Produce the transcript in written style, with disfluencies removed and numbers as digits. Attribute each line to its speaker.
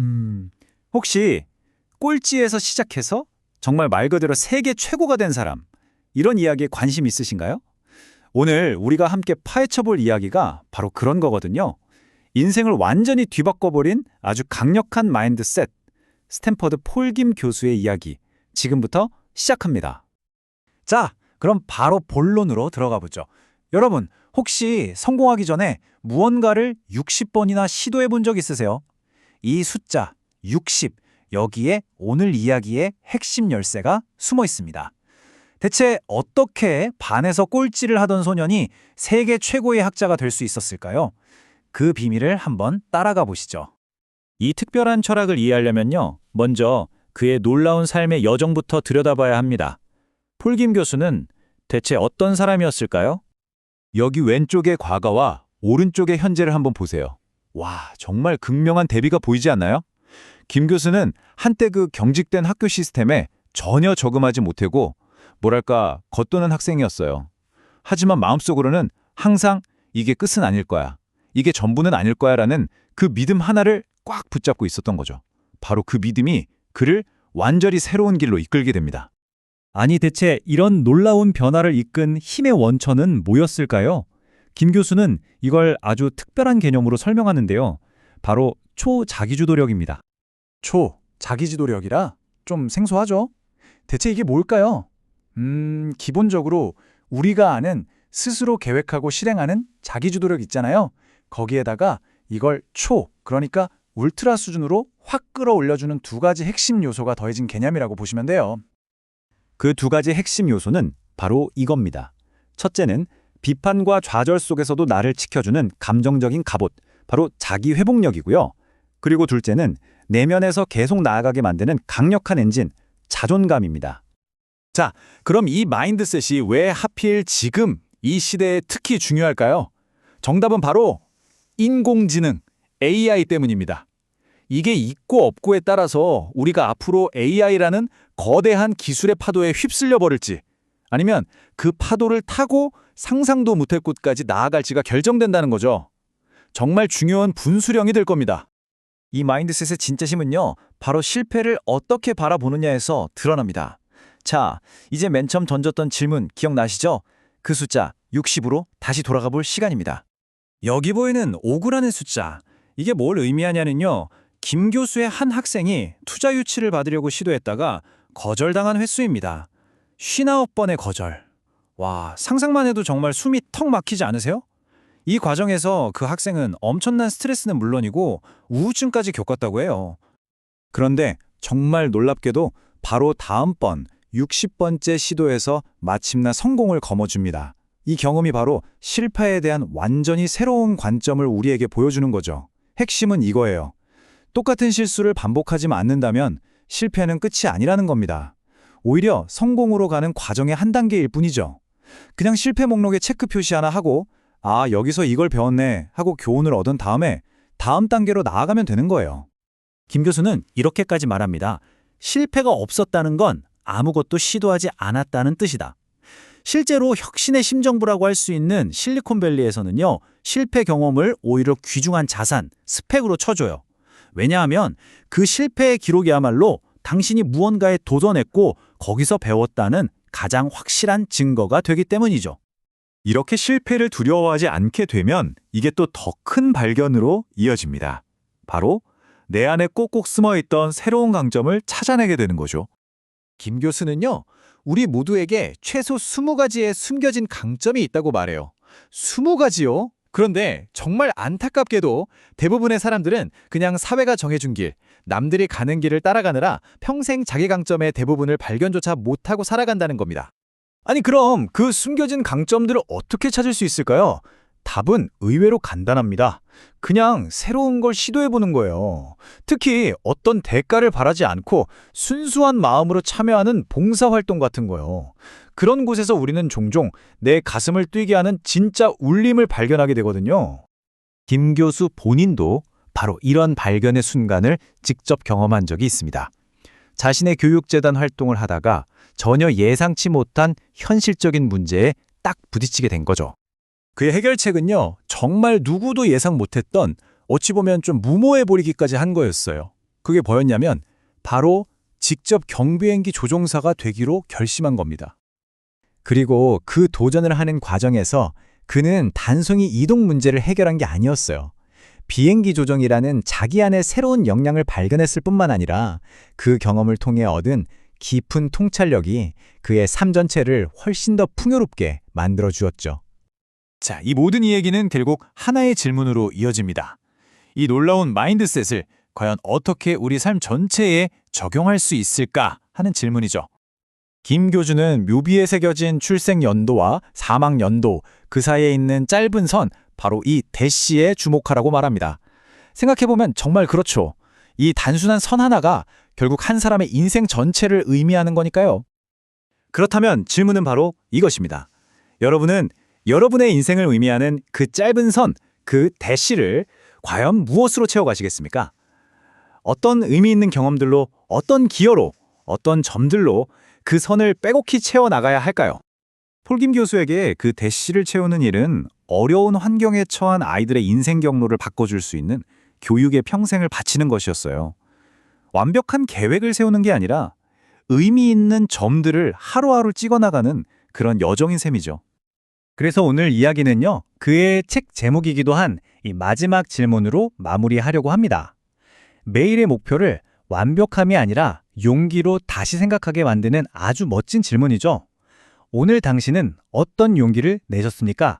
Speaker 1: 음, 혹시 꼴찌에서 시작해서 정말 말 그대로 세계 최고가 된 사람, 이런 이야기에 관심 있으신가요? 오늘 우리가 함께 파헤쳐 볼 이야기가 바로 그런 거거든요. 인생을 완전히 뒤바꿔버린 아주 강력한 마인드셋, 스탠퍼드 폴김 교수의 이야기, 지금부터 시작합니다. 자, 그럼 바로 본론으로 들어가 보죠. 여러분, 혹시 성공하기 전에 무언가를 60번이나 시도해 본 적 있으세요? 이 숫자 60, 여기에 오늘 이야기의 핵심 열쇠가 숨어 있습니다. 대체 어떻게 반에서 꼴찌를 하던 소년이 세계 최고의 학자가 될 수 있었을까요? 그 비밀을 한번 따라가 보시죠. 이 특별한 철학을 이해하려면요, 먼저 그의 놀라운 삶의 여정부터 들여다봐야 합니다. 폴김 교수는 대체 어떤 사람이었을까요?
Speaker 2: 여기 왼쪽의 과거와 오른쪽의 현재를 한번 보세요. 와, 정말 극명한 대비가 보이지 않나요? 김 교수는 한때 그 경직된 학교 시스템에 전혀 적응하지 못하고 뭐랄까 겉도는 학생이었어요. 하지만 마음속으로는 항상 이게 끝은 아닐 거야, 이게 전부는 아닐 거야 라는 그 믿음 하나를 꽉 붙잡고 있었던 거죠. 바로 그 믿음이 그를 완전히 새로운 길로 이끌게 됩니다.
Speaker 3: 아니 대체 이런 놀라운 변화를 이끈 힘의 원천은 뭐였을까요? 김 교수는 이걸 아주 특별한 개념으로 설명하는데요. 바로 초자기주도력입니다.
Speaker 1: 자기지도력이라 좀 생소하죠? 대체 이게 뭘까요? 기본적으로 우리가 아는 스스로 계획하고 실행하는 자기주도력 있잖아요. 거기에다가 이걸 그러니까 울트라 수준으로 확 끌어올려주는 두 가지 핵심 요소가 더해진 개념이라고 보시면 돼요.
Speaker 2: 그 두 가지 핵심 요소는 바로 이겁니다. 첫째는 비판과 좌절 속에서도 나를 지켜주는 감정적인 갑옷, 바로 자기 회복력이고요. 그리고 둘째는 내면에서 계속 나아가게 만드는 강력한 엔진, 자존감입니다.
Speaker 1: 자, 그럼 이 마인드셋이 왜 하필 지금 이 시대에 특히 중요할까요? 정답은 바로 인공지능, AI 때문입니다. 이게 있고 없고에 따라서 우리가 앞으로 AI라는 거대한 기술의 파도에 휩쓸려 버릴지, 아니면 그 파도를 타고 상상도 못할 곳까지 나아갈지가 결정된다는 거죠. 정말 중요한 분수령이 될 겁니다. 이 마인드셋의 진짜 힘은요, 바로 실패를 어떻게 바라보느냐에서 드러납니다. 자, 이제 맨 처음 던졌던 질문 기억나시죠? 그 숫자 60으로 다시 돌아가 볼 시간입니다. 여기 보이는 5구라는 숫자, 이게 뭘 의미하냐면요, 김 교수의 한 학생이 투자 유치를 받으려고 시도했다가 거절당한 횟수입니다. 59번의 거절. 와, 상상만 해도 정말 숨이 턱 막히지 않으세요? 이 과정에서 그 학생은 엄청난 스트레스는 물론이고 우울증까지 겪었다고 해요. 그런데 정말 놀랍게도 바로 다음번 60번째 시도에서 마침내 성공을 거머쥡니다. 이 경험이 바로 실패에 대한 완전히 새로운 관점을 우리에게 보여주는 거죠. 핵심은 이거예요. 똑같은 실수를 반복하지 않는다면 실패는 끝이 아니라는 겁니다. 오히려 성공으로 가는 과정의 한 단계일 뿐이죠. 그냥 실패 목록에 체크 표시 하나 하고 아, 여기서 이걸 배웠네 하고 교훈을 얻은 다음에 다음 단계로 나아가면 되는 거예요. 김 교수는 이렇게까지 말합니다. 실패가 없었다는 건 아무것도 시도하지 않았다는 뜻이다. 실제로 혁신의 심정부라고 할 수 있는 실리콘밸리에서는요, 실패 경험을 오히려 귀중한 자산, 스펙으로 쳐줘요. 왜냐하면 그 실패의 기록이야말로 당신이 무언가에 도전했고 거기서 배웠다는 가장 확실한 증거가 되기 때문이죠.
Speaker 2: 이렇게 실패를 두려워하지 않게 되면 이게 또 더 큰 발견으로 이어집니다. 바로 내 안에 꼭꼭 숨어있던 새로운 강점을 찾아내게 되는 거죠.
Speaker 1: 김 교수는요, 우리 모두에게 최소 20가지의 숨겨진 강점이 있다고 말해요. 20가지요? 그런데 정말 안타깝게도 대부분의 사람들은 그냥 사회가 정해준 길, 남들이 가는 길을 따라가느라 평생 자기 강점의 대부분을 발견조차 못하고 살아간다는 겁니다. 아니 그럼 그 숨겨진 강점들을 어떻게 찾을 수 있을까요? 답은 의외로 간단합니다. 그냥 새로운 걸 시도해보는 거예요. 특히 어떤 대가를 바라지 않고 순수한 마음으로 참여하는 봉사활동 같은 거요. 그런 곳에서 우리는 종종 내 가슴을 뛰게 하는 진짜 울림을 발견하게 되거든요.
Speaker 3: 김 교수 본인도 바로 이런 발견의 순간을 직접 경험한 적이 있습니다. 자신의 교육재단 활동을 하다가 전혀 예상치 못한 현실적인 문제에 딱 부딪히게 된 거죠.
Speaker 1: 그의 해결책은요, 정말 누구도 예상 못했던 어찌 보면 좀 무모해 보이기까지 한 거였어요. 그게 뭐였냐면 바로 직접 경비행기 조종사가 되기로 결심한 겁니다.
Speaker 3: 그리고 그 도전을 하는 과정에서 그는 단순히 이동 문제를 해결한 게 아니었어요. 비행기 조종이라는 자기 안에 새로운 역량을 발견했을 뿐만 아니라 그 경험을 통해 얻은 깊은 통찰력이 그의 삶 전체를 훨씬 더 풍요롭게 만들어 주었죠.
Speaker 1: 자, 이 모든 이야기는 결국 하나의 질문으로 이어집니다. 이 놀라운 마인드셋을 과연 어떻게 우리 삶 전체에 적용할 수 있을까 하는 질문이죠.
Speaker 3: 김 교주는 묘비에 새겨진 출생 연도와 사망 연도, 그 사이에 있는 짧은 선, 바로 이 대시에 주목하라고 말합니다. 생각해보면 정말 그렇죠. 이 단순한 선 하나가 결국 한 사람의 인생 전체를 의미하는 거니까요. 그렇다면 질문은 바로 이것입니다. 여러분은 여러분의 인생을 의미하는 그 짧은 선, 그 대시를 과연 무엇으로 채워가시겠습니까? 어떤 의미 있는 경험들로, 어떤 기여로, 어떤 점들로 그 선을 빼곡히 채워나가야 할까요?
Speaker 2: 폴김 교수에게 그 대시를 채우는 일은 어려운 환경에 처한 아이들의 인생 경로를 바꿔줄 수 있는 교육에 평생을 바치는 것이었어요. 완벽한 계획을 세우는 게 아니라 의미 있는 점들을 하루하루 찍어나가는 그런 여정인 셈이죠.
Speaker 3: 그래서 오늘 이야기는요, 그의 책 제목이기도 한 이 마지막 질문으로 마무리하려고 합니다. 매일의 목표를 완벽함이 아니라 용기로 다시 생각하게 만드는 아주 멋진 질문이죠. 오늘 당신은 어떤 용기를 내셨습니까?